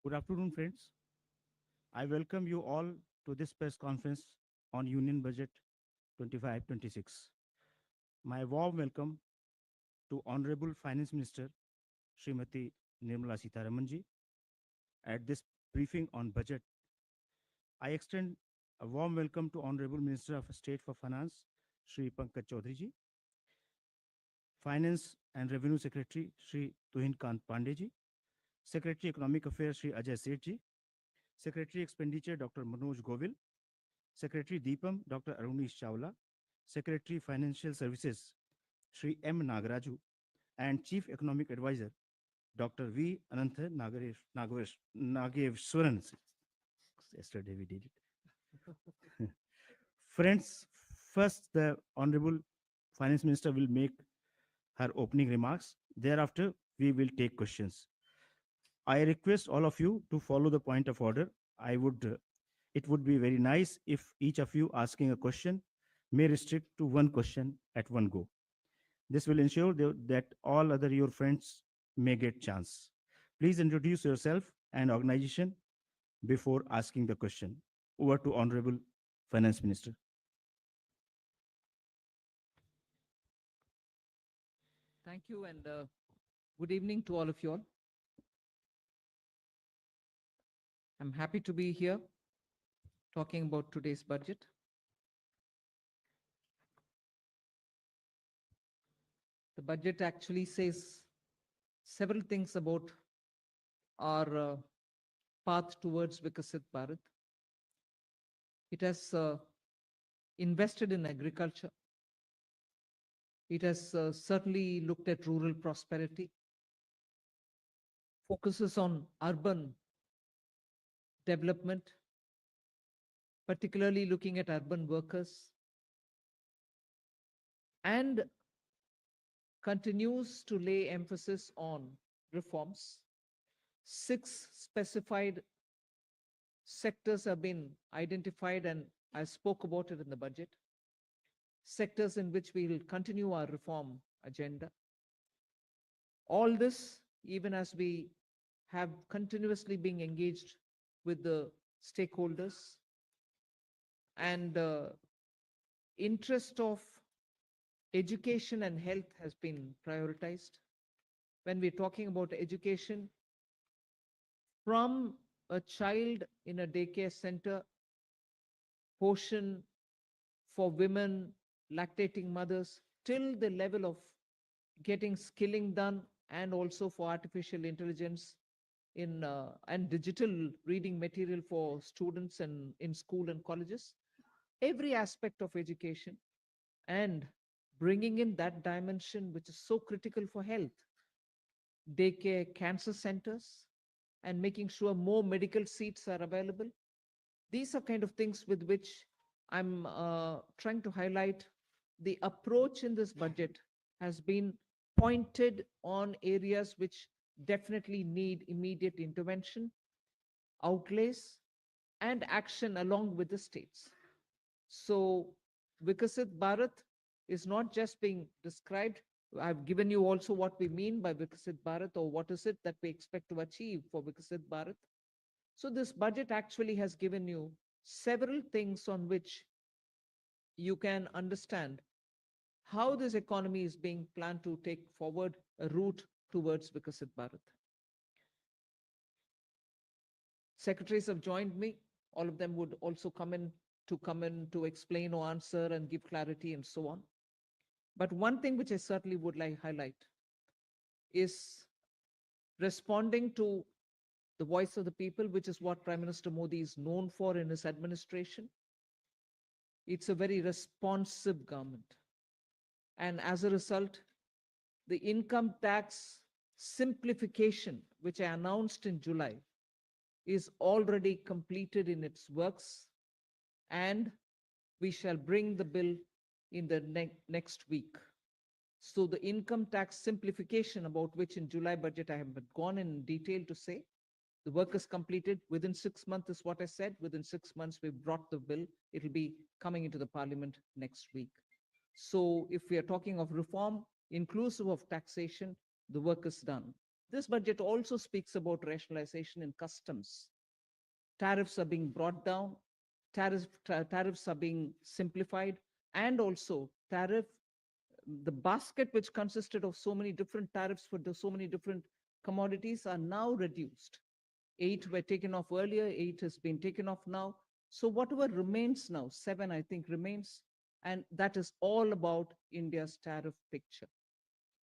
Good afternoon, friends. I welcome you all to this press conference on Union Budget 25-26. My warm welcome to Honorable Finance Minister Srimati Nirmala Sitharaman ji at this briefing on budget. I extend a warm welcome to Honorable Minister of State for Finance Shri Pankaj Chaudhary ji, Finance and Revenue Secretary Shri Tuhin Kant Pandey ji, Secretary Economic Affairs Shri Ajay Seth ji, Secretary Expenditure Dr. Manoj Govil, Secretary Deepam Dr. Arunish Chawla, Secretary Financial Services Shri M. Nagaraju, and Chief Economic Advisor Dr. V. Anantha Nagevswaran. Yesterday we did it. Friends, first the Honorable Finance Minister will make her opening remarks. Thereafter, we will take questions. I request all of you to follow the point of order. It would be very nice if each of you asking a question may restrict to one question at one go. This will ensure that all other your friends may get chance. Please introduce yourself and organization before asking the question. Over to Honorable Finance Minister. Thank you and good evening to all of you all. I'm happy to be here talking about today's budget. The budget actually says several things about our path towards Vikasit Bharat. It has invested in agriculture. It has certainly looked at rural prosperity, focuses on urban development, particularly looking at urban workers, and continues to lay emphasis on reforms. 6 specified sectors have been identified, and I spoke about it in the budget. Sectors in which we will continue our reform agenda. All this, even as we have continuously been engaged with the stakeholders and interest of education and health has been prioritized. When we're talking about education, from a child in a daycare center, portion for women, lactating mothers, till the level of getting skilling done, and also for artificial intelligence in and digital reading material for students and in school and colleges. Every aspect of education and bringing in that dimension which is so critical for health, daycare, cancer centers, and making sure more medical seats are available. These are kind of things with which I'm trying to highlight. The approach in this budget has been pointed on areas which definitely need immediate intervention, outlays, and action along with the states. So Vikasit Bharat is not just being described. I've given you also what we mean by Vikasit Bharat, or what is it that we expect to achieve for Vikasit Bharat. So this budget actually has given you several things on which you can understand how this economy is being planned to take forward a route towards Vikasit Bharat. Secretaries have joined me. All of them would also come in to explain or answer and give clarity and so on. But one thing which I certainly would like to highlight is responding to the voice of the people, which is what Prime Minister Modi is known for in his administration. It's a very responsive government. And as a result, the income tax simplification, which I announced in July, is already completed in its works, and we shall bring the bill in the next week. So the income tax simplification, about which in July budget I have gone in detail to say, the work is completed within 6 months is what I said. Within 6 months, we brought the bill. It'll be coming into the parliament next week. So if we are talking of reform, inclusive of taxation, the work is done. This budget also speaks about rationalization in customs. Tariffs are being brought down, tariffs are being simplified, and also the basket which consisted of so many different tariffs for so many different commodities are now reduced. Eight were taken off earlier, eight has been taken off now. So whatever remains now, seven, I think, remains. And that is all about India's tariff picture.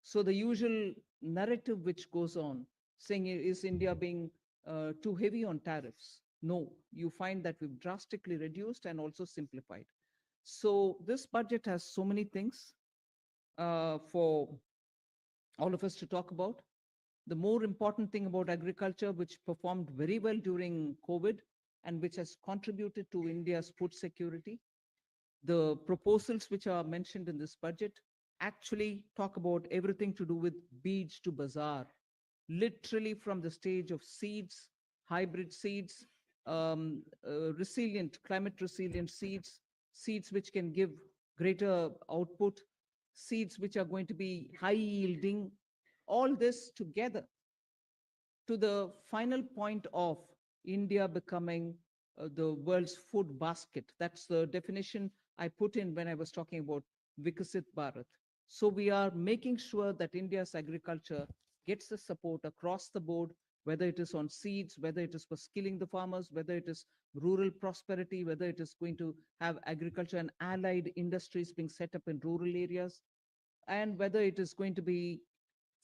So the usual narrative which goes on saying, is India being too heavy on tariffs? No, you find that we've drastically reduced and also simplified. So this budget has so many things for all of us to talk about. The more important thing about agriculture, which performed very well during COVID and which has contributed to India's food security, the proposals which are mentioned in this budget actually talk about everything to do with beach to bazaar, literally from the stage of seeds, hybrid seeds, resilient, climate resilient seeds, seeds which can give greater output, seeds which are going to be high yielding, all this together to the final point of India becoming the world's food basket. That's the definition I put in when I was talking about Vikasit Bharat. So we are making sure that India's agriculture gets the support across the board, whether it is on seeds, whether it is for skilling the farmers, whether it is rural prosperity, whether it is going to have agriculture and allied industries being set up in rural areas, and whether it is going to be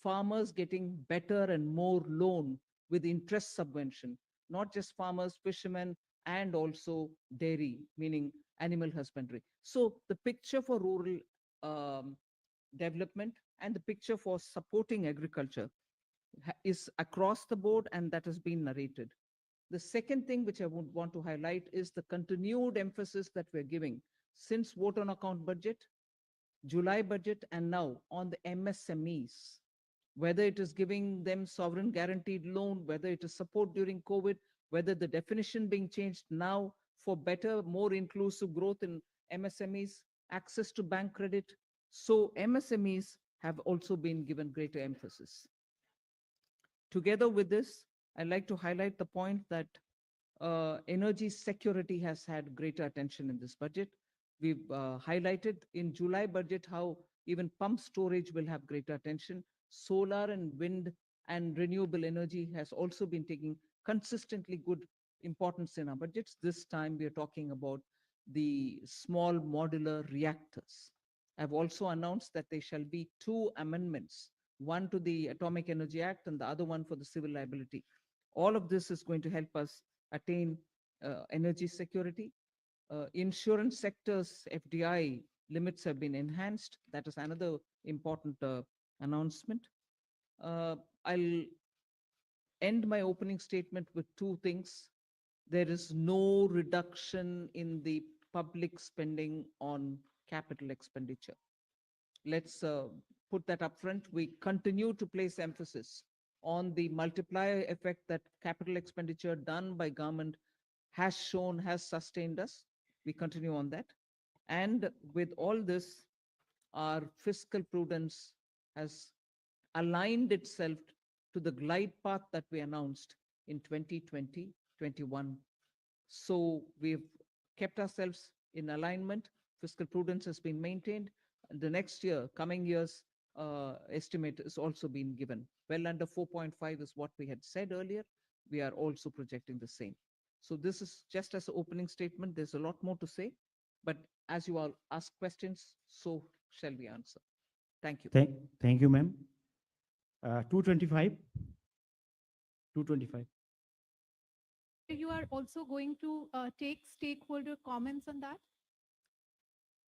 farmers getting better and more loan with interest subvention, not just farmers, fishermen, and also dairy, meaning animal husbandry. So the picture for rural um, development and the picture for supporting agriculture is across the board, and that has been narrated. The second thing which I would want to highlight is the continued emphasis that we're giving since vote on account budget, July budget, and now on the MSMEs, whether it is giving them sovereign guaranteed loan, whether it is support during COVID, whether the definition being changed now for better, more inclusive growth in MSMEs, access to bank credit. So MSMEs have also been given greater emphasis. Together with this, I'd like to highlight the point that energy security has had greater attention in this budget. We've highlighted in July budget how even pump storage will have greater attention. Solar and wind and renewable energy has also been taking consistently good importance in our budgets. This time we are talking about the small modular reactors. I've also announced that there shall be two amendments, one to the Atomic Energy Act and the other one for the civil liability. All of this is going to help us attain energy security. Insurance sector's FDI limits have been enhanced. That is another important announcement. Uh, I'll end my opening statement with two things. There is no reduction in the public spending on capital expenditure. Let's put that up front. We continue to place emphasis on the multiplier effect that capital expenditure done by government has shown, has sustained us. We continue on that. And with all this, our fiscal prudence has aligned itself to the glide path that we announced in 2020-21. So we've kept ourselves in alignment. Fiscal prudence has been maintained. And the next year, coming years, estimate is also been given. Well under 4.5 is what we had said earlier. We are also projecting the same. So this is just as an opening statement. There's a lot more to say, but as you all ask questions, so shall we answer. Thank you. Thank you, ma'am. 225. 225. Whether you are also going to take stakeholder comments on that?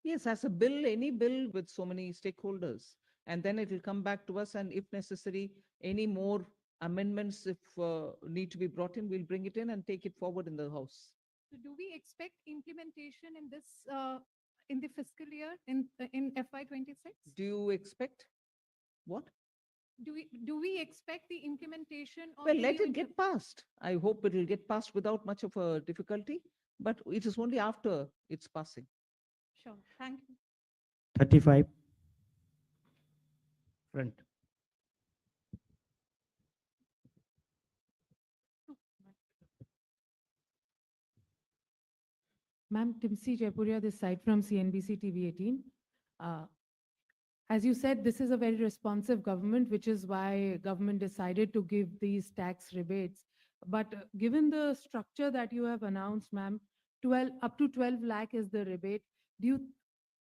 Yes, as a bill, any bill with so many stakeholders, and then it will come back to us. And if necessary, any more amendments, if need to be brought in, we'll bring it in and take it forward in the House. So do we expect implementation in this in the fiscal year in FY26? Do you expect what? Do we expect the implementation of Well, the let new it get passed. I hope it will get passed without much of a difficulty, but it is only after it's passing. Sure. Thank you. 35. Front. Ma'am, Timsi Jaipuria, this side from CNBC TV 18. Uh, as you said, this is a very responsive government, which is why government decided to give these tax rebates. But given the structure that you have announced, ma'am, 12 up to 12 lakh is the rebate. Do you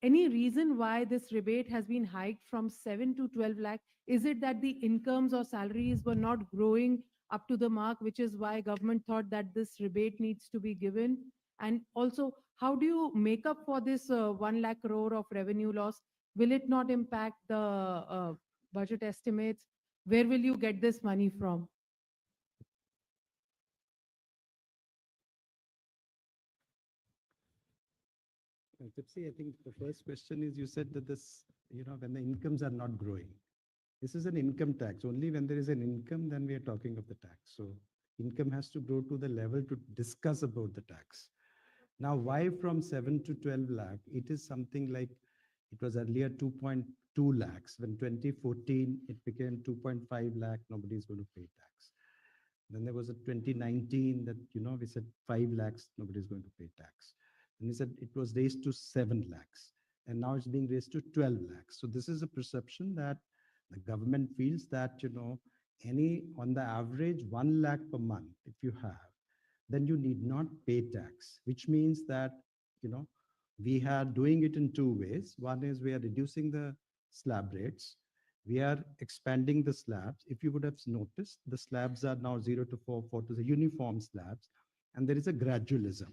any reason why this rebate has been hiked from 7 to 12 lakh? Is it that the incomes or salaries were not growing up to the mark, which is why government thought that this rebate needs to be given? And also, how do you make up for this 1 lakh crore of revenue loss? Will it not impact the budget estimates? Where will you get this money from? Tipsy, I think the first question is you said that this, when the incomes are not growing. This is an income tax. Only when there is an income, then we are talking of the tax. So income has to grow to the level to discuss about the tax. Now, why from 7 to 12 lakh? It is something like it was earlier 2.2 lakhs. When 2014, it became 2.5 lakh, nobody is going to pay tax. Then there was a 2019 that, we said 5 lakhs, nobody is going to pay tax. And we said it was raised to 7 lakhs. And now it's being raised to 12 lakhs. So this is a perception that the government feels that, on the average, 1 lakh per month, if you have, then you need not pay tax, which means that, you know, we are doing it in two ways. One is we are reducing the slab rates. We are expanding the slabs. If you would have noticed, the slabs are now 0 to 4, 4 to the uniform slabs, and there is a gradualism.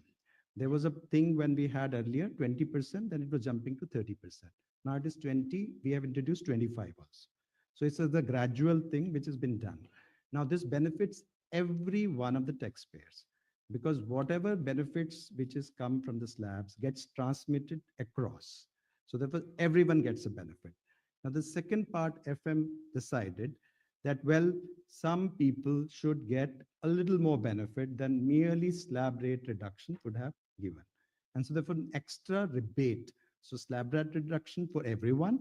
There was a thing when we had earlier 20%, then it was jumping to 30%. Now it is 20, we have introduced 25 also. So it's the gradual thing which has been done. Now this benefits every one of the taxpayers because whatever benefits which is come from the slabs gets transmitted across. So therefore everyone gets a benefit. Now the second part, FM decided that, well, some people should get a little more benefit than merely slab rate reduction would have given. And so therefore an extra rebate. So slab rate reduction for everyone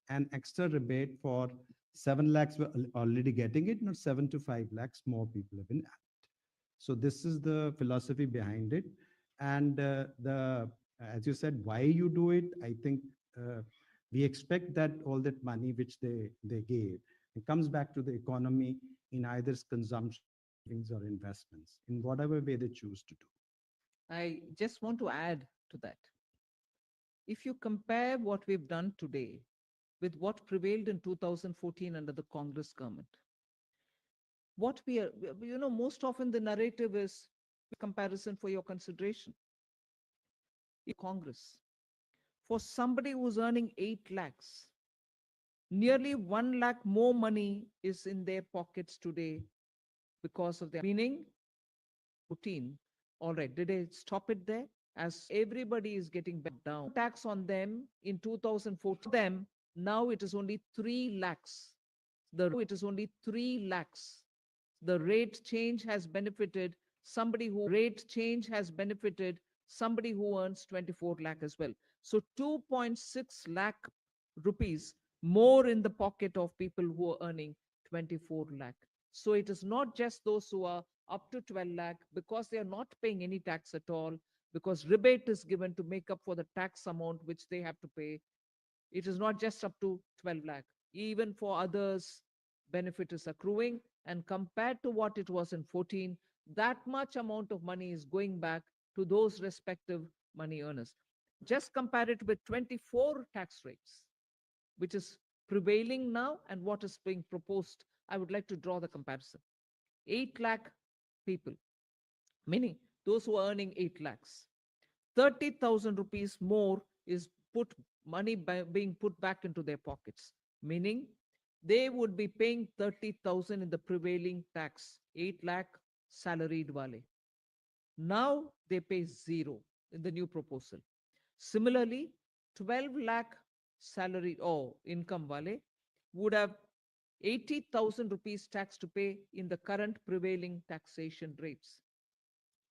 and extra rebate for 7 lakhs were already getting it, not 7 to 5 lakhs more people have been added. So this is the philosophy behind it. And as you said, why you do it, I think we expect that all that money which they gave, it comes back to the economy in either consumption, savings, or investments, in whatever way they choose to do. I just want to add to that. If you compare what we've done today with what prevailed in 2014 under the Congress government, what we are, most often the narrative is comparison for your consideration. Congress, for somebody who's earning 8 lakhs, nearly 1 lakh more money is in their pockets today because of their meaning 14. All right, did I stop it there? As everybody is getting back down, tax on them in 2014, them now it is only 3 lakhs. It is only 3 lakhs. The rate change has benefited somebody who earns 24 lakh as well. So 2.6 lakh rupees more in the pocket of people who are earning 24 lakh. So it is not just those who are up to 12 lakh because they are not paying any tax at all, because rebate is given to make up for the tax amount which they have to pay. It is not just up to 12 lakh. Even for others, benefit is accruing. And compared to what it was in 14, that much amount of money is going back to those respective money earners. Just compare it with 24 tax rates, which is prevailing now and what is being proposed. I would like to draw the comparison. 8 lakh people, meaning those who are earning 8 lakhs. 30,000 rupees more is put money being put back into their pockets, meaning they would be paying 30,000 in the prevailing tax, 8 lakh salaried wale. Now they pay zero in the new proposal. Similarly, 12 lakh salary or income wale would have 80,000 rupees tax to pay in the current prevailing taxation rates.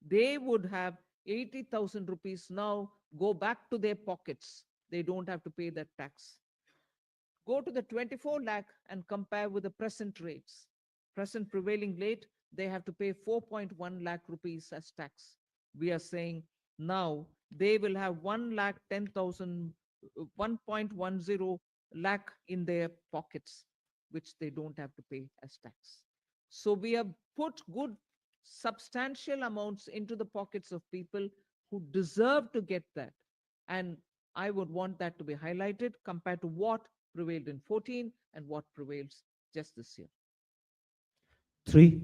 They would have 80,000 rupees now go back to their pockets. They don't have to pay that tax. Go to the 24 lakh and compare with the present rates. Present prevailing rate, they have to pay 4.1 lakh rupees as tax. We are saying now they will have 1,10,000, 1.10 lakh in their pockets, which they don't have to pay as tax. So we have put good substantial amounts into the pockets of people who deserve to get that. And I would want that to be highlighted compared to what prevailed in 14 and what prevails just this year. 3.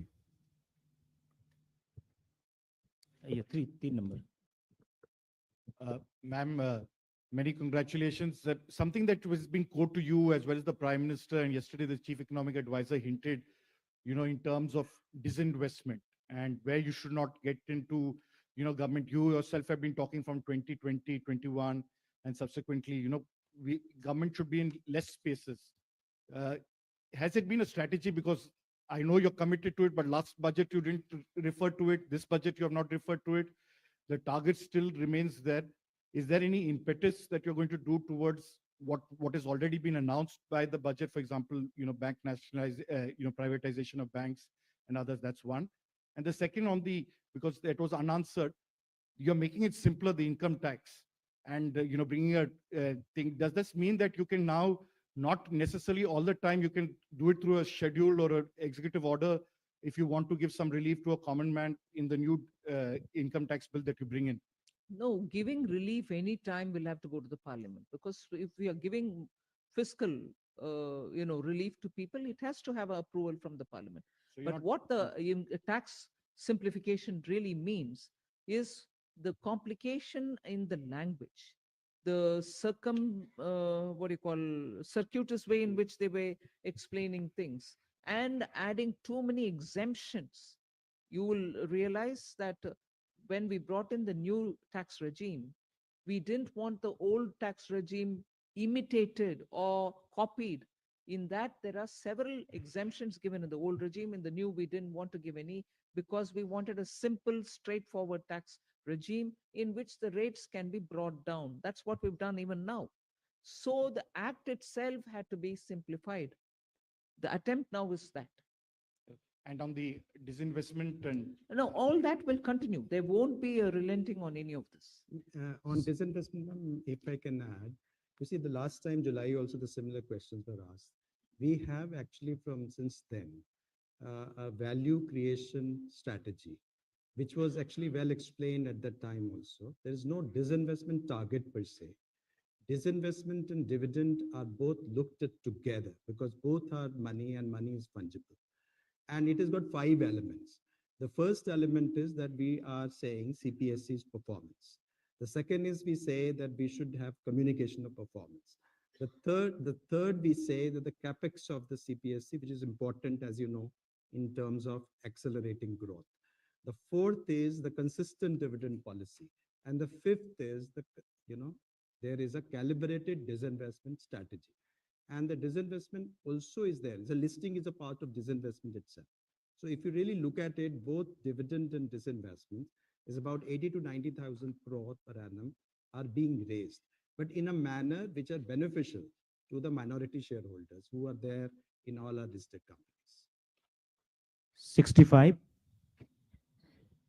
Yeah, 3 number. Ma'am, many congratulations. That something that was been quoted to you as well as the Prime Minister and yesterday the Chief Economic Advisor hinted, in terms of disinvestment and where you should not get into, government. You yourself have been talking from 2020, 21, and subsequently, government should be in less spaces. Uh, has it been a strategy? Because I know you're committed to it, but last budget you didn't refer to it. This budget you have not referred to it. The target still remains there. Is there any impetus that you're going to do towards what has already been announced by the budget? For example, bank privatization of banks and others. That's one. And the second because that was unanswered, you're making it simpler, the income tax, and bringing a thing. Does this mean that you can now not necessarily all the time you can do it through a schedule or an executive order if you want to give some relief to a common man in the new income tax bill that you bring in? No, giving relief any time will have to go to the parliament, because if we are giving fiscal, relief to people, it has to have approval from the parliament. So you're But not, what the tax simplification really means is the complication in the language, the what do you call, circuitous way in which they were explaining things, and adding too many exemptions. You will realize that when we brought in the new tax regime, we didn't want the old tax regime imitated or copied. In that, there are several exemptions given in the old regime. In the new, we didn't want to give any, because we wanted a simple, straightforward tax regime in which the rates can be brought down. That's what we've done even now. So the act itself had to be simplified. The attempt now is that. and on the disinvestment and No, all that will continue. There won't be a relenting on any of this. On disinvestment, ma'am, if I can add, you see, the last time July also the similar questions were asked. We have actually from since then a value creation strategy, which was actually well explained at that time also. There is no disinvestment target per se. Disinvestment and dividend are both looked at together because both are money and money is fungible. And it has got 5 elements. The first element is that we are saying CPSC's performance. The second is we say that we should have communication of performance. The third we say that the capex of the CPSC, which is important, as you know, in terms of accelerating growth. The fourth is the consistent dividend policy. And the fifth is there is a calibrated disinvestment strategy. And the disinvestment also is there. The listing is a part of disinvestment itself. So if you really look at it, both dividend and disinvestment is about 80 to 90,000 crore per annum are being raised, but in a manner which are beneficial to the minority shareholders who are there in all our listed companies. 65.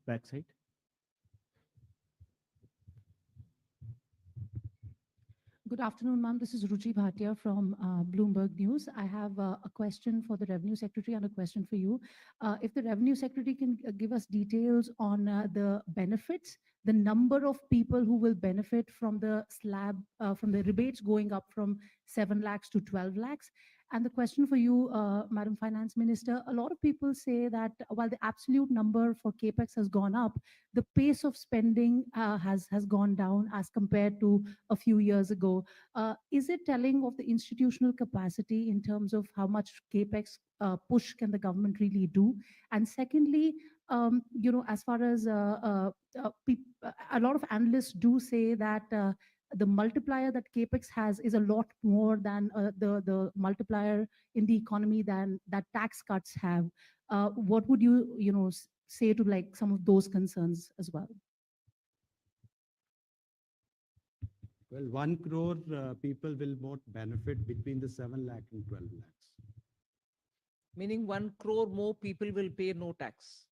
Backside. Good afternoon, ma'am. This is Ruchi Bhatia from Bloomberg News. I have a question for the Revenue Secretary and a question for you. If the Revenue Secretary can give us details on the benefits, the number of people who will benefit from the slab, from the rebates going up from 7 lakhs to 12 lakhs. And the question for you, Madam Finance Minister, a lot of people say that while the absolute number for CAPEX has gone up, the pace of spending has gone down as compared to a few years ago. Is it telling of the institutional capacity in terms of how much CAPEX push can the government really do? And secondly, as far as a lot of analysts do say that the multiplier that CAPEX has is a lot more than the multiplier in the economy than that tax cuts have. What would you say to like some of those concerns as well? Well, 1 crore people will more benefit between the 7 lakh and 12 lakhs. Meaning 1 crore more people will pay no tax.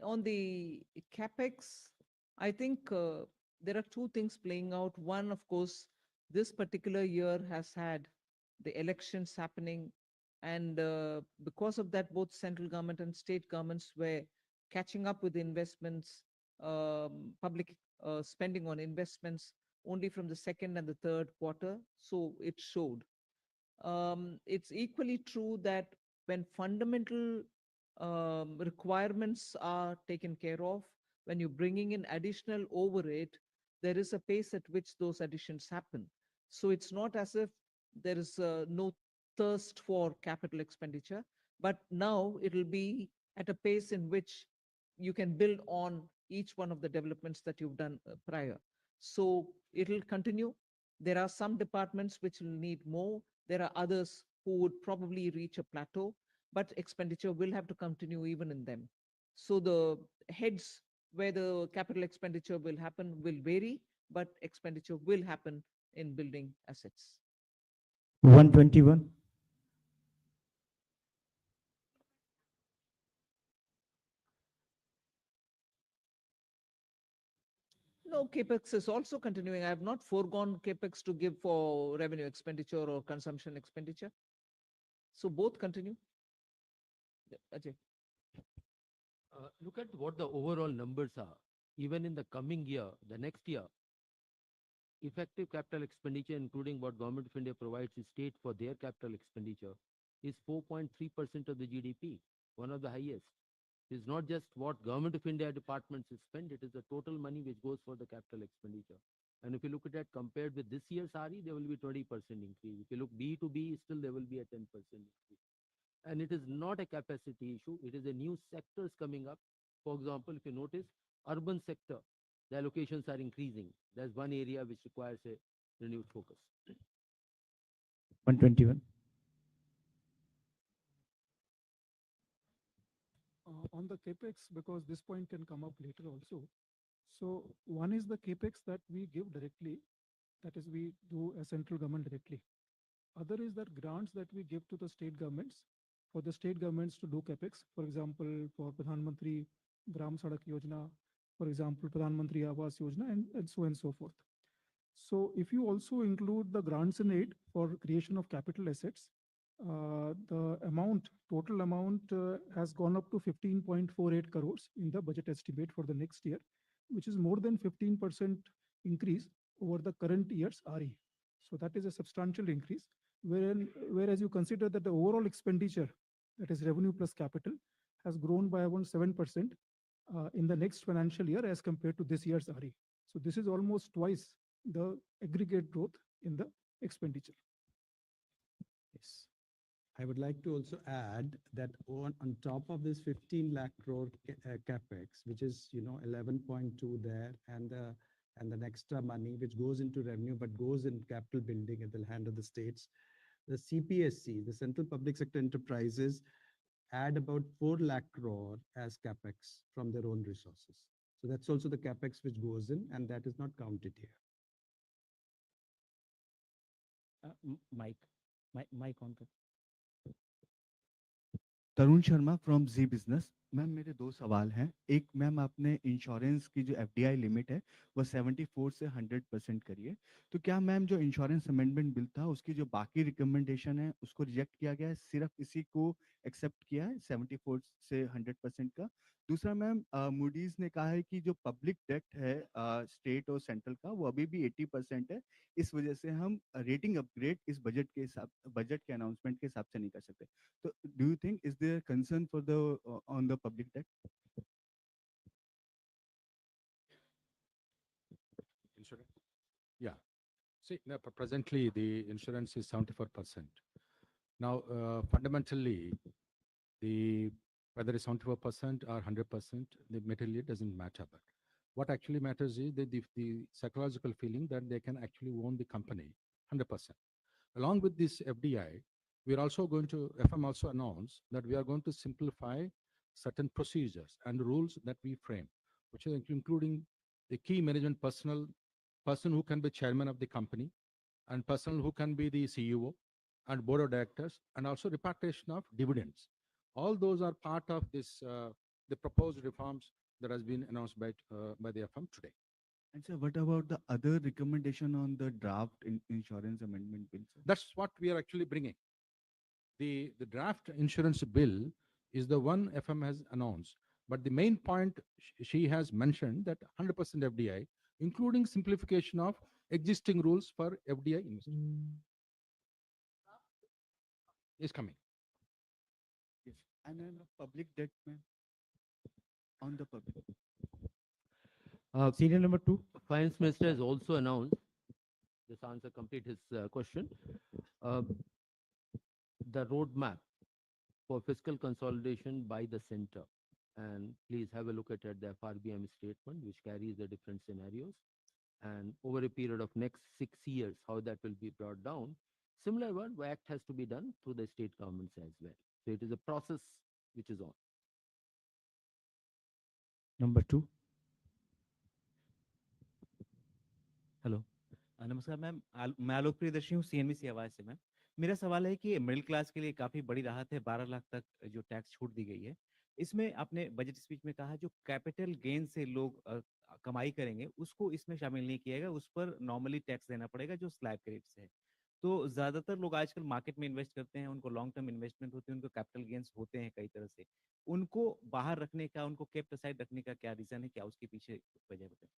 On the capex, I think there are two things playing out. One, of course, this particular year has had the elections happening, and because of that, both central government and state governments were catching up with investments, public spending on investments only from the second and the third quarter. So it showed. It's equally true that when fundamental requirements are taken care of, when you're bringing in additional overhead, there is a pace at which those additions happen. So it's not as if there is no thirst for capital expenditure, but now it'll be at a pace in which you can build on each one of the developments that you've done prior. So it'll continue. There are some departments which will need more. There are others who would probably reach a plateau, but expenditure will have to continue even in them. So the heads where the capital expenditure will happen will vary, but expenditure will happen in building assets. 121. No, capex is also continuing. I have not foregone capex to give for revenue expenditure or consumption expenditure. So both continue. Yeah, Ajay. Look at what the overall numbers are. Even in the coming year, the next year, effective capital expenditure, including what Government of India provides to state for their capital expenditure, is 4.3% of the GDP, one of the highest. It's not just what Government of India departments spend, it is the total money which goes for the capital expenditure. And if you look at that compared with this year's RE, there will be 20% increase. If you look B to B, still there will be a 10% increase. And it is not a capacity issue. It is a new sectors coming up. For example, if you notice, urban sector, the allocations are increasing. That's one area which requires a renewed focus. 121. On the capex, because this point can come up later also. So one is the capex that we give directly, that is we do a central government directly. Other is that grants that we give to the state governments for the state governments to do capex. For example, for Pradhan Mantri Gram Sadak Yojana, for example, Pradhan Mantri Awas Yojana, and so on and so forth. So if you also include the grants in aid for creation of capital assets, the total amount has gone up to 15.48 crores in the budget estimate for the next year, which is more than 15% increase over the current year's RE. So that is a substantial increase. Whereas you consider that the overall expenditure, that is revenue plus capital, has grown by around 7% in the next financial year as compared to this year's RE. So this is almost twice the aggregate growth in the expenditure. Yes. I would like to also add that on top of this 15 lakh crore capex, which is 11.2 there, and the extra money which goes into revenue but goes in capital building at the hand of the states, the CPSC, the Central Public Sector Enterprises, add about 4 lakh crore as capex from their own resources. So that's also the capex which goes in, and that is not counted here. Mike on कर. Tarun Sharma from Zee business. Ma'am मेरे दो सवाल हैं. एक, ma'am आपने insurance की जो FDI limit है वो 74 से 100% करिए. तो क्या मैम जो इंश्योरेंस अमेंडमेंट बिल था उसकी जो बाकी रिकमेंडेशन है उसको रिजेक्ट किया गया है, सिर्फ इसी को एक्सेप्ट किया है 74 से 100% का? दूसरा मैम, मूडीज ने कहा है कि जो पब्लिक डेट है स्टेट और सेंट्रल का वो अभी भी 80% है. इस वजह से हम रेटिंग अपग्रेड इस बजट के अनाउंसमेंट के हिसाब से नहीं कर सकते. तो do you think is there concern for the on the public debt? Insurance? Yeah. See, now, presently the insurance is 74%. Now, fundamentally, whether it's 74% or 100%, the material doesn't matter. But what actually matters is the psychological feeling that they can actually own the company 100%. Along with this FDI, we are also going to, FM also announced that we are going to simplify certain procedures and rules that we frame, which is including the key management personnel, person who can be chairman of the company, and person who can be the CEO and board of directors, and also repatriation of dividends. All those are part of this the proposed reforms that has been announced by the FM today. And sir, what about the other recommendation on the draft insurance amendment bill, sir? That's what we are actually bringing. The draft insurance bill is the one FM has announced. But the main point she has mentioned that 100% FDI, including simplification of existing rules for FDI investment, is coming. Yes. And then the public debt, ma'am, on the public. Senior number 2. Finance Minister has also announced, this answer complete his question, the roadmap for fiscal consolidation by the center. And please have a look at the FRBM statement, which carries the different scenarios. And over a period of next 6 years, how that will be brought down. Similar one, act has to be done through the state governments as well. So it is a process which is on. Number 2. Hello नमस्कार ma'am, मैं आलोक प्रियदर्शी हूँ CNBC आवाज से। Ma'am मेरा सवाल है कि middle class के लिए काफी बड़ी राहत है, 12 लाख तक जो टैक्स छूट दी गई है। इसमें आपने बजट स्पीच में कहा जो कैपिटल गेन से लोग कमाई करेंगे उसको इसमें शामिल नहीं किया गया, उस पर नॉर्मली टैक्स देना पड़ेगा जो स्लैब के रेट से है। तो ज्यादातर लोग आजकल मार्केट में इन्वेस्ट करते हैं, उनको लॉन्ग टर्म इन्वेस्टमेंट होती है, उनको कैपिटल गेन्स होते हैं कई तरह से, उनको बाहर रखने का, उनको केप्ट असाइड रखने का क्या रीजन है, क्या उसके पीछे वजह बताएं?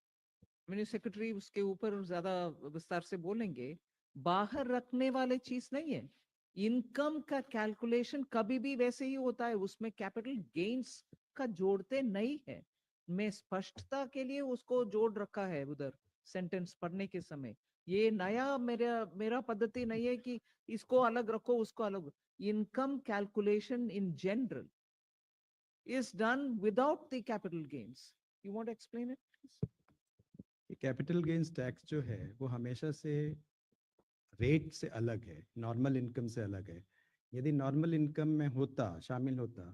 मिनिस्टर सेक्रेटरी उसके ऊपर ज्यादा विस्तार से बोलेंगे। बाहर रखने वाले चीज नहीं है। इनकम का कैलकुलेशन कभी भी वैसे ही होता है, उसमें कैपिटल गेन्स का जोड़ते नहीं है। मैं स्पष्टता के लिए उसको जोड़ रखा है उधर सेंटेंस पढ़ने के समय। ये नया मेरा पद्धति नहीं है कि इसको अलग रखो उसको अलग। Income calculation in general is done without the capital gains. You want to explain it please? Capital gains tax जो है वो हमेशा से रेट से अलग है, नॉर्मल इनकम से अलग है। यदि नॉर्मल इनकम में होता, शामिल होता,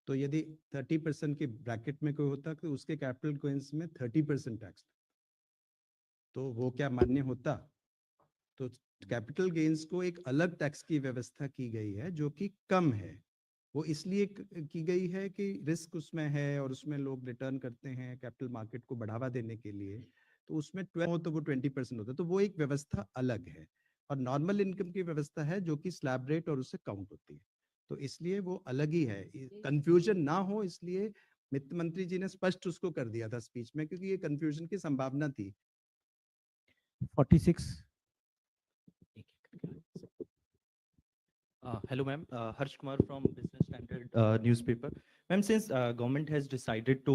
तो यदि 30% की ब्रैकेट में कोई होता तो उसके कैपिटल गेन्स में 30% टैक्स, तो वो क्या मान्य होता? तो कैपिटल गेन्स को एक अलग टैक्स की व्यवस्था की गई है जो कि कम है। वो इसलिए की गई है कि रिस्क उसमें है और उसमें लोग रिटर्न करते हैं कैपिटल मार्केट को बढ़ावा देने के लिए, तो उसमें 12 हो तो वो 20% होता है, तो वो एक व्यवस्था अलग है। और नॉर्मल इनकम की व्यवस्था है जो कि स्लैब रेट और उससे काउंट होती है, तो इसलिए वो अलग ही है। कंफ्यूजन ना हो इसलिए वित्त मंत्री जी ने स्पष्ट उसको कर दिया था स्पीच में, क्योंकि ये कंफ्यूजन की संभावना थी। 46. Hello, ma'am. Harsh Kumar from Business Standard newspaper. Ma'am, since government has decided to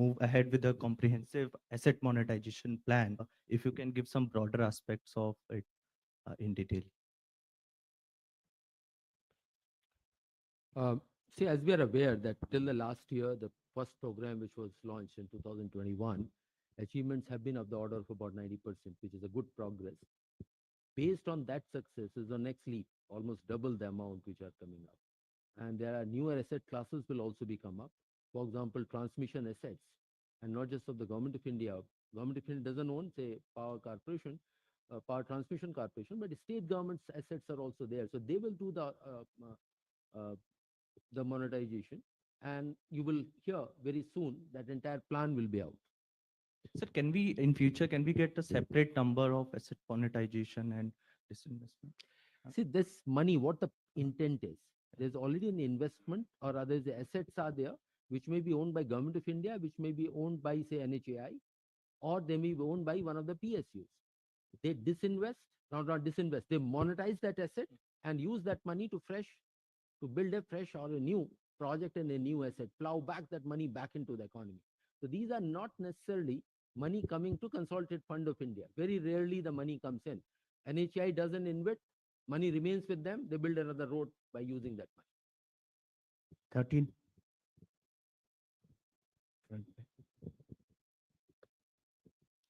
move ahead with a comprehensive asset monetization plan, if you can give some broader aspects of it in detail. See, as we are aware that till the last year, the first program which was launched in 2021, achievements have been of the order of about 90%, which is a good progress. Based on that success is the next leap, almost double the amount which are coming up. And there are newer asset classes will also be come up. For example, transmission assets, and not just of the Government of India. Government of India doesn't own, say, power corporation, power transmission corporation, but the state government's assets are also there. So they will do the monetization, and you will hear very soon that entire plan will be out. Sir, can we, in future, can we get a separate number of asset monetization and disinvestment? See, this money, what the intent is, there's already an investment or rather the assets are there, which may be owned by Government of India, which may be owned by, say, NHAI, or they may be owned by one of the PSUs. They disinvest, not disinvest, they monetize that asset and use that money to build a fresh or a new project and a new asset, plow back that money back into the economy. So these are not necessarily money coming to Consolidated Fund of India. Very rarely the money comes in. NHI doesn't invest, money remains with them, they build another road by using that money. 13.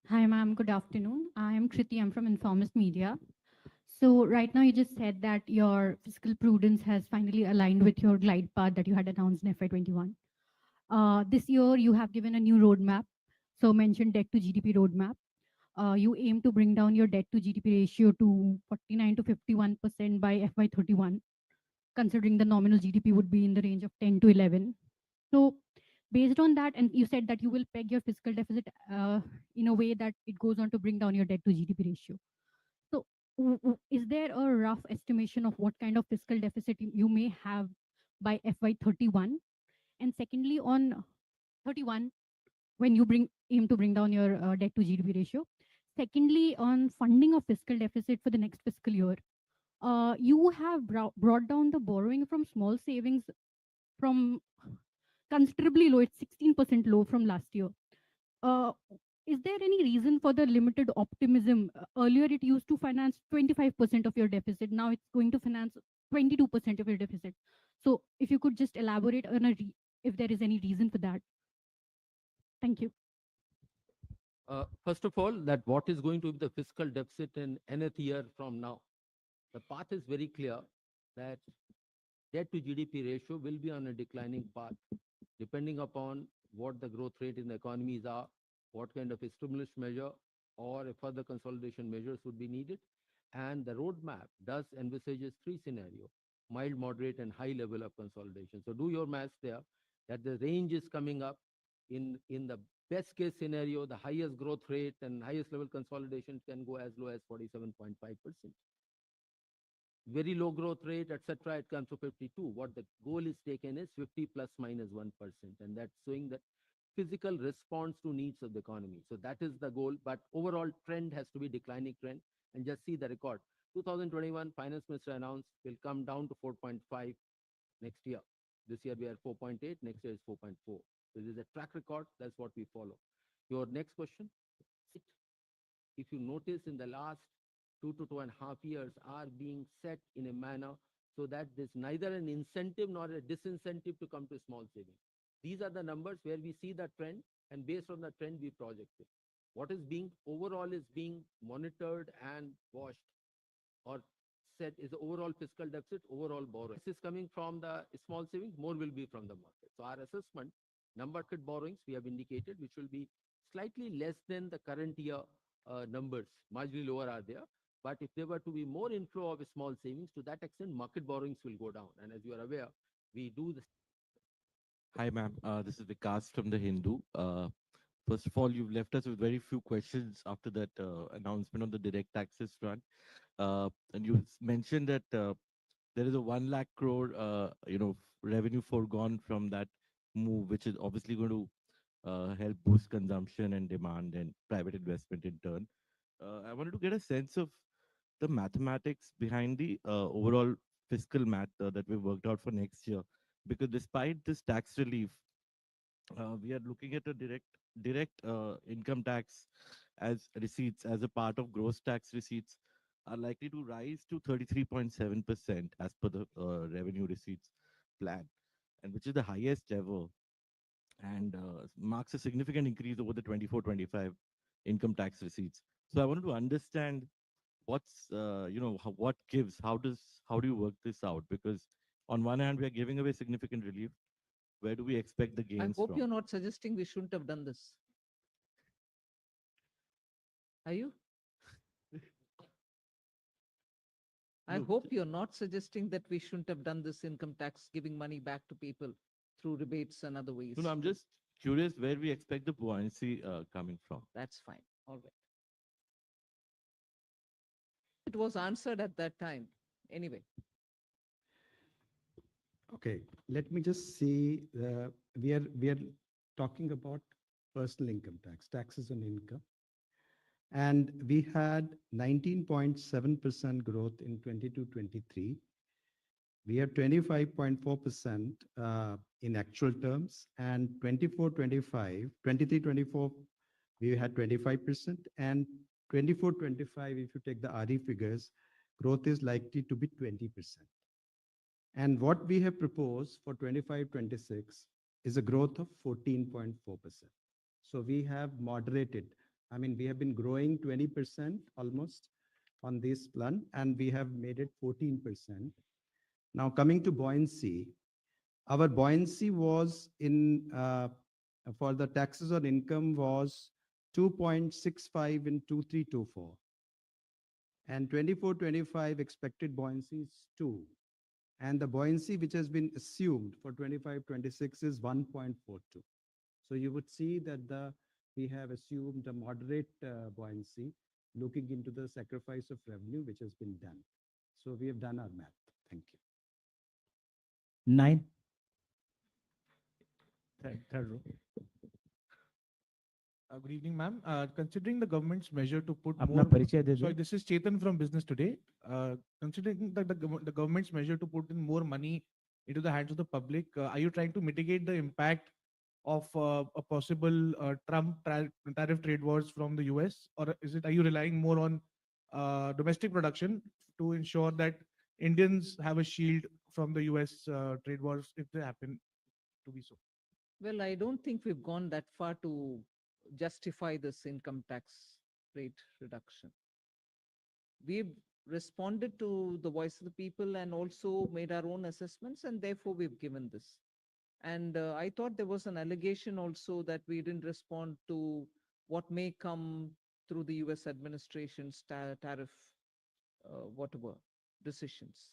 Hi, ma'am. Good afternoon. I am Kriti. I'm from Informist Media. So right now you just said that your fiscal prudence has finally aligned with your glide path that you had announced in FY21. This year you have given a new roadmap. So mentioned debt to GDP roadmap. You aim to bring down your debt to GDP ratio to 49 to 51% by FY31, considering the nominal GDP would be in the range of 10 to 11. So Based on that, and you said that you will peg your fiscal deficit in a way that it goes on to bring down your debt to GDP ratio. So, is there a rough estimation of what kind of fiscal deficit you may have by FY31? And secondly, on 31, when you aim to bring down your debt to GDP ratio. Secondly, on funding of fiscal deficit for the next fiscal year, you have brought down the borrowing from small savings from considerably low. It's 16% low from last year. Uh, is there any reason for the limited optimism? Earlier, it used to finance 25% of your deficit. Now it's going to finance 22% of your deficit. So, if you could just elaborate on if there is any reason for that. Thank you. First of all, that what is going to be the fiscal deficit in nth year from now? The path is very clear that debt to GDP ratio will be on a declining path, depending upon what the growth rate in the economies are, what kind of a stimulus measure or a further consolidation measures would be needed. And the roadmap does envisages three scenarios: mild, moderate, and high level of consolidation. So do your maths there, that the range is coming up. In the best case scenario, the highest growth rate and highest level consolidation can go as low as 47.5%. Very low growth rate, etc., it comes to 52. What the goal is taken is 50 plus minus 1%, and that's showing the physical response to needs of the economy. So that is the goal, but overall trend has to be declining trend. And just see the record. 2021, Finance Minister announced will come down to 4.5 next year. This year we are 4.8, next year is 4.4. This is a track record, that's what we follow. Your next question. If you notice, in the last 2 to 2.5 years are being set in a manner so that there's neither an incentive nor a disincentive to come to small savings. These are the numbers where we see the trend, and based on the trend we project it. What is being overall is being monitored and watched or set is the overall fiscal deficit, overall borrowing. This is coming from the small savings, more will be from the market. So our assessment, market borrowings we have indicated, which will be slightly less than the current year numbers, marginally lower are there. But if there were to be more inflow of small savings, to that extent, market borrowings will go down. And as you are aware, we do this. Hi, ma'am. This is Vikas from the Hindu. First of all, you've left us with very few questions after that announcement on the direct taxes front. And you mentioned that there is a 1 lakh crore, revenue foregone from that move, which is obviously going to help boost consumption and demand and private investment in turn. I wanted to get a sense of the mathematics behind the overall fiscal math that we worked out for next year, because despite this tax relief, we are looking at a direct income tax as receipts as a part of gross tax receipts are likely to rise to 33.7% as per the revenue receipts plan, and which is the highest ever, and marks a significant increase over the 24-25 income tax receipts. So I wanted to understand what's what gives, how do you work this out? Because on one hand we are giving away significant relief, where do we expect the I gains hope from? you're not suggesting we shouldn't have done this. Are you? I No, hope you're not suggesting that we shouldn't have done this income tax, giving money back to people through rebates and other ways. No, I'm just curious where we expect the buoyancy coming from. That's fine. All right. It was answered at that time. Anyway. Okay, let me just see. We are talking about personal income tax, taxes on income, and we had 19.7% growth in 22-23. We have 25.4% in actual terms, and 24-25, 23-24, we had 25%, and 24-25, if you take the RE figures, growth is likely to be 20%. And what we have proposed for 25-26 is a growth of 14.4%. So we have moderated. I mean, we have been growing 20% almost on this plan, and we have made it 14%. Now, coming to buoyancy, our buoyancy was for the taxes on income was 2.65 in 23-24. And 24-25 expected buoyancy is 2. And the buoyancy which has been assumed for 25-26 is 1.42. So you would see that we have assumed a moderate buoyancy looking into the sacrifice of revenue which has been done. So we have done our math. Thank you. 9. Third row. Good evening, ma'am. Considering the government's measure to put अपना more, परिचय दे sorry, दो. this is Chetan from Business Today. Considering that the government's measure to put in more money into the hands of the public, are you trying to mitigate the impact of a possible Trump tariff trade wars from the US, or are you relying more on domestic production to ensure that Indians have a shield from the US trade wars if they happen to be so? Well, I don't think we've gone that far to justify this income tax rate reduction. We've responded to the voice of the people and also made our own assessments, and therefore we've given this. And I thought there was an allegation also that we didn't respond to what may come through the US administration's tariff, whatever, decisions.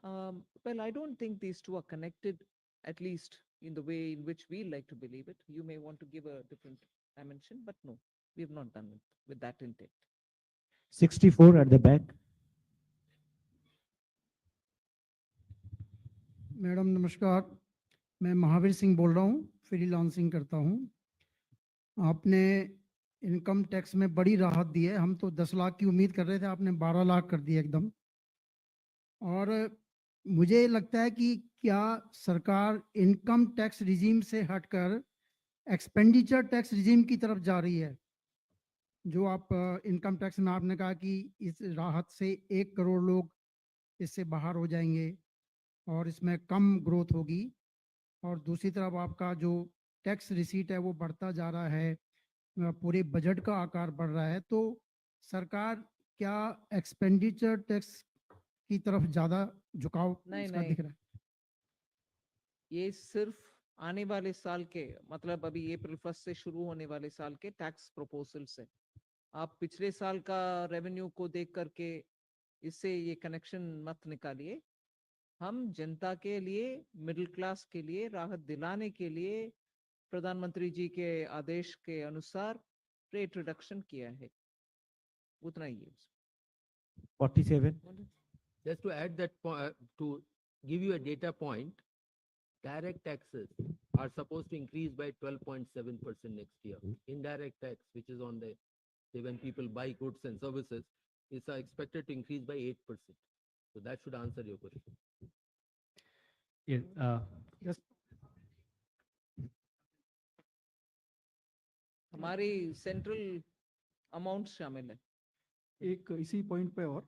Well, I don't think these two are connected, at least in the way in which we like to believe it. You may want to give a different dimension, but no, we have not done it with that intent. 64 at the back. Madam नमस्कार, मैं महावीर सिंह बोल रहा हूँ, freelancing करता हूँ। आपने income tax में बड़ी राहत दी है, हम तो 10 लाख की उम्मीद कर रहे थे, आपने 12 लाख कर दिया एकदम। और मुझे लगता है कि क्या सरकार इनकम टैक्स रिजीम से हटकर एक्सपेंडिचर टैक्स रिजीम की तरफ जा रही है? जो आप इनकम टैक्स में आपने कहा कि इस राहत से 1 करोड़ लोग इससे बाहर हो जाएंगे और इसमें कम ग्रोथ होगी, और दूसरी तरफ आपका जो टैक्स रिसीट है वो बढ़ता जा रहा है, पूरे बजट का आकार बढ़ रहा है, तो सरकार क्या एक्सपेंडिचर टैक्स की तरफ ज़्यादा झुकाव इसका दिख रहा है? ये सिर्फ आने वाले साल के, मतलब अभी अप्रैल 1 से शुरू होने वाले साल के टैक्स प्रपोजल्स है। आप पिछले साल का रेवेन्यू को देख करके इससे ये कनेक्शन मत निकालिए। हम जनता के लिए, मिडिल क्लास के लिए राहत दिलाने के लिए प्रधानमंत्री जी के आदेश के अनुसार रेट रिडक्शन किया है, उतना ही है। 47. Just to add that to give you a data point, direct taxes are supposed to increase by 12.7% next year. Indirect tax, which is on the, say, when people buy goods and services, is expected to increase by 8%. So that should answer your question. Yes, Yes. हमारी central amount शामिल है। एक इसी point पे और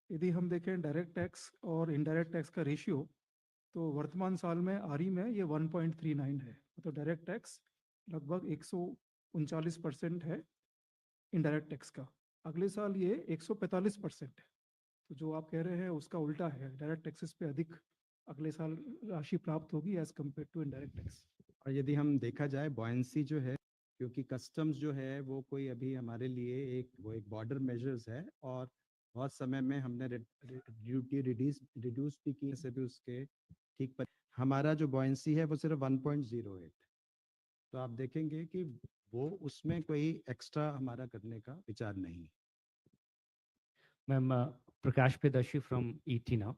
यदि हम देखें डायरेक्ट टैक्स और इनडायरेक्ट टैक्स का रेशियो, तो वर्तमान साल में आरई में ये 1.39 है, तो डायरेक्ट टैक्स लगभग 139% है इनडायरेक्ट टैक्स का। अगले साल ये 145% है, तो जो आप कह रहे हैं उसका उल्टा है, डायरेक्ट टैक्सेस पे अधिक अगले साल राशि प्राप्त होगी as compare to indirect tax. और यदि हम देखा जाए बॉयंसी जो है, क्योंकि कस्टम्स जो है वो कोई अभी हमारे लिए एक बॉर्डर मेजर्स है, और बहुत समय में हमने ड्यूटी रिड्यूस भी की से भी उसके ठीक पर हमारा जो बॉयंसी है वो सिर्फ 1.08। तो आप देखेंगे कि वो उसमें कोई एक्स्ट्रा हमारा करने का विचार नहीं। Ma'am, Prakash Pedashi from ET now.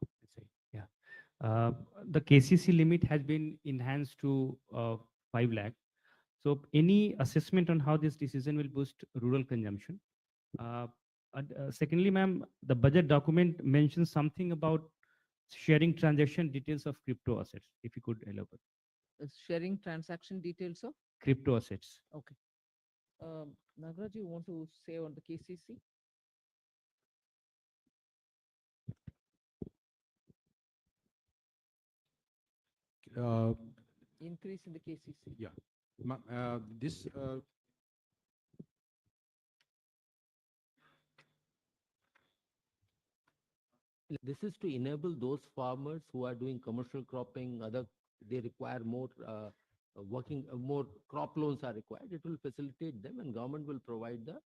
Yeah. The KCC limit has been enhanced to 5 lakh. So any assessment on how this decision will boost rural consumption? Secondly, ma'am, the budget document mentions something about sharing transaction details of crypto assets. If you could elaborate. Sharing transaction details of Crypto assets. Okay. Nagaraj, you want to say on the KCC? Increase in the KCC. Yeah. This This is to enable those farmers who are doing commercial cropping, they require more more crop loans are required. It will facilitate them, and government will provide the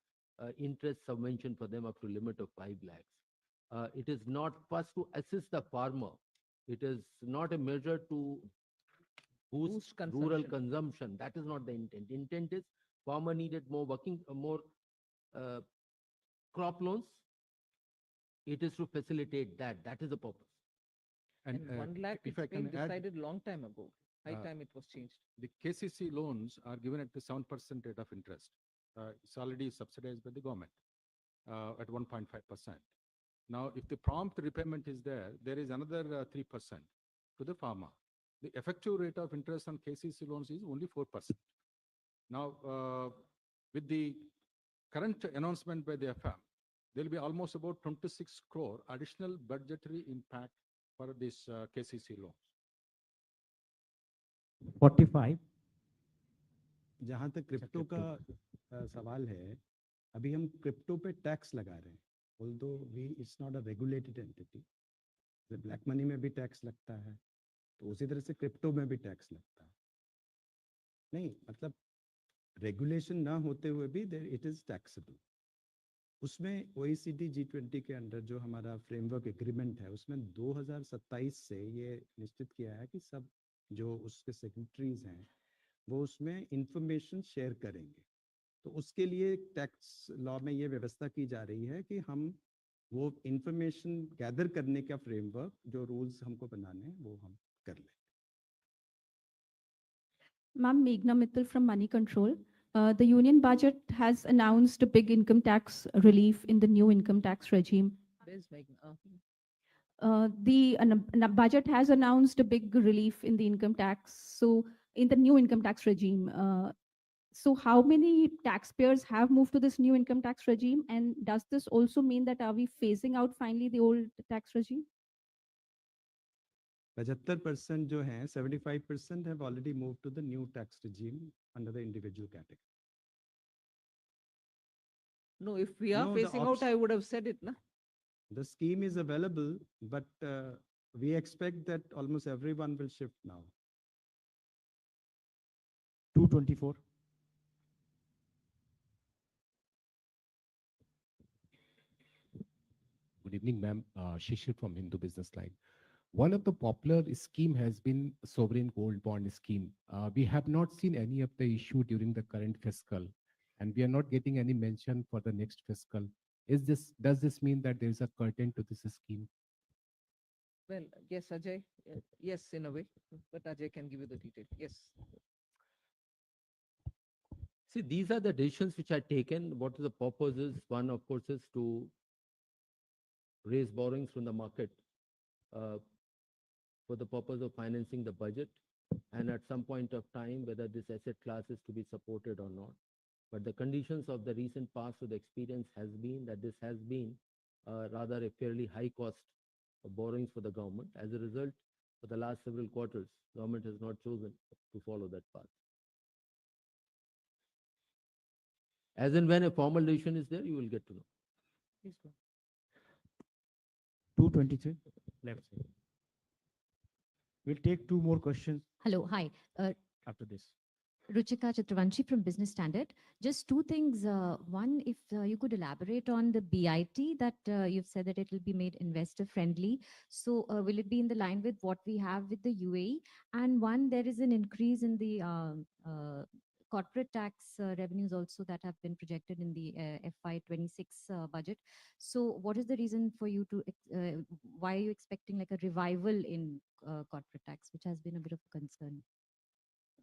interest subvention for them up to limit of 5 lakhs. It is not first to assist the farmer. It is not a measure to boost rural consumption. That is not the intent. Intent is farmer needed more uh, crop loans. It is to facilitate that. That is the purpose. And 1 lakh, if it's I can been add, decided long time ago. High uh, time it was changed. the KCC loans are given at the 7% rate of interest. It's already subsidized by the government at 1.5%. Now, if the prompt repayment is there, there is another 3% to the farmer. The effective rate of interest on KCC loans is only 4%. Now, with the current announcement by the FM, there will be almost about 26 crore additional budgetary impact for this KCC loans. 45. जहां तक crypto का सवाल है, अभी हम crypto पे tax लगा रहे हैं, although we it's not a regulated entity. Black money में भी टैक्स लगता है, तो उसी तरह से क्रिप्टो में भी टैक्स लगता है. नहीं, मतलब रेगुलेशन ना होते हुए भी इट इज टैक्सेबल. उसमें OECD G20 के अंडर जो हमारा फ्रेमवर्क एग्रीमेंट है, उसमें 2027 से ये निश्चित किया है कि सब जो उसके सेक्रेटरीज हैं वो उसमें इंफॉर्मेशन शेयर करेंगे. तो उसके लिए टैक्स लॉ में ये व्यवस्था की जा रही है कि हम वो इंफॉर्मेशन गैदर करने का फ्रेमवर्क, जो रूल्स हमको बनाने हैं, वो हम कर लें. Ma'am, Meghna Mittal from Money Control. The union budget has announced a big income tax relief in the new income tax regime. Where's Meghna? The budget has announced a big relief in the income tax. So in the new income tax regime, so how many taxpayers have moved to this new income tax regime? And does this also mean that are we phasing out finally the old tax regime? 75% जो हैं, 75% have already moved to the new tax regime under the individual category. No, if we are No, the phasing out, I would have said it, na? The scheme is available, but we expect that almost everyone will shift now. 224. Good evening, ma'am. Shishir from Hindu Business Line. One of the popular scheme has been sovereign gold bond scheme. We have not seen any of the issue during the current fiscal, and we are not getting any mention for the next fiscal. Does this mean that there is a curtain to this scheme? Well, yes, Ajay. Yes, in a way, but Ajay can give you the detail. Yes. See, these are the decisions which are taken. What is the purpose is, one, of course, is to raise borrowings from the market for the purpose of financing the budget, and at some point of time, whether this asset class is to be supported or not. But the conditions of the recent past with experience has been that this has been rather a fairly high cost of borrowings for the government. As a result, for the last several quarters, government has not chosen to follow that path. As and when a formal decision is there, you will get to know. Please go. 223, left side. We'll take two more questions Hello, hi. after this. Ruchika Chatravanshi from Business Standard. Just two things. One, if you could elaborate on the BIT that you've said that it will be made investor friendly. So will it be in the line with what we have with the UAE? And one, there is an increase in the corporate tax revenues also that have been projected in the FY26 budget. So what is the reason for you to, why are you expecting like a revival in corporate tax, which has been a bit of a concern?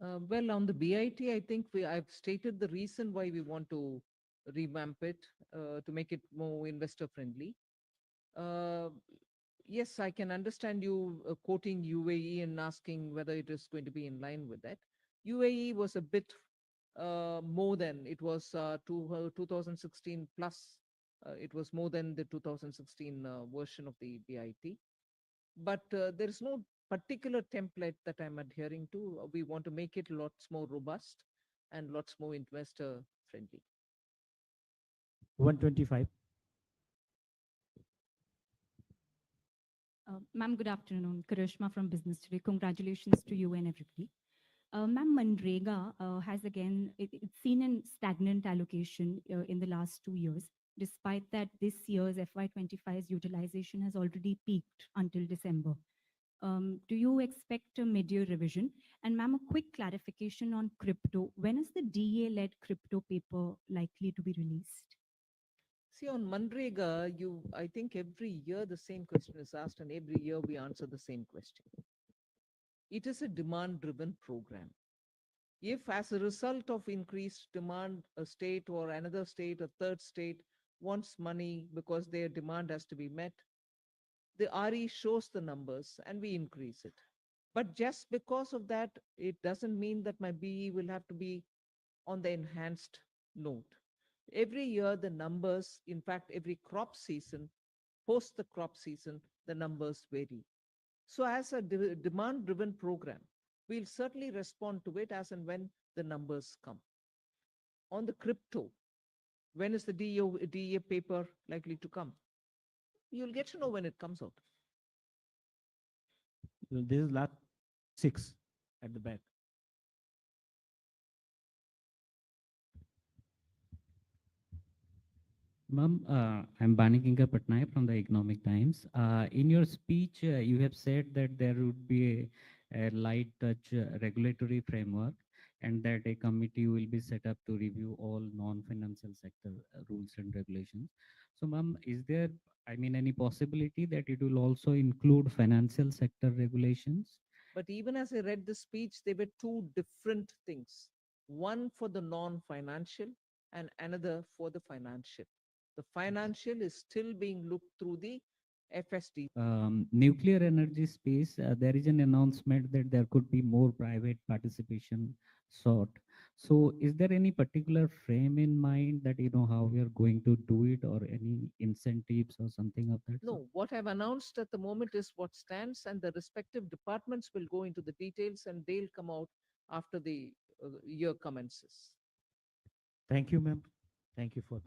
Well, on the BIT, I think I've stated the reason why we want to revamp it to make it more investor friendly. Yes, I can understand you quoting UAE and asking whether it is going to be in line with that. UAE was a bit more than it was 2016 plus. It was more than the 2016 version of the BIT. But there is no particular template that I'm adhering to. We want to make it lots more robust and lots more investor friendly. 125. Ma'am, good afternoon. Karishma from Business Today. Congratulations to you and everybody. Ma'am, Manrega has again, it's seen a stagnant allocation in the last 2 years, despite that this year's FY25's utilization has already peaked until December. Do you expect a mid-year revision? And ma'am, a quick clarification on crypto. When is the DA-led crypto paper likely to be released? See, on Manrega, I think every year the same question is asked, and every year we answer the same question. It is a demand-driven program. If, as a result of increased demand, a state or another state, a third state wants money because their demand has to be met, the RE shows the numbers and we increase it. But just because of that, it doesn't mean that my BE will have to be on the enhanced note. Every year, the numbers, in fact, every crop season, post the crop season, the numbers vary. So, as a demand driven program, we'll certainly respond to it as and when the numbers come. On the crypto, when is the DEA paper likely to come? You'll get to know when it comes out. This is last 6 at the back. Ma'am, I'm Banikinka Patnaik from the Economic Times. In your speech, you have said that there would be a light touch regulatory framework and that a committee will be set up to review all non-financial sector rules and regulations. So, ma'am, is there, any possibility that it will also include financial sector regulations? But even as I read the speech, there were two different things, one for the non financial and another for the financial. The financial is still being looked through the FSD. Nuclear energy space, there is an announcement that there could be more private participation sought. So is there any particular frame in mind that, how we are going to do it or any incentives or something of that sort? No, what I've announced at the moment is what stands, and the respective departments will go into the details and they'll come out after the year commences. Thank you, ma'am. Thank you for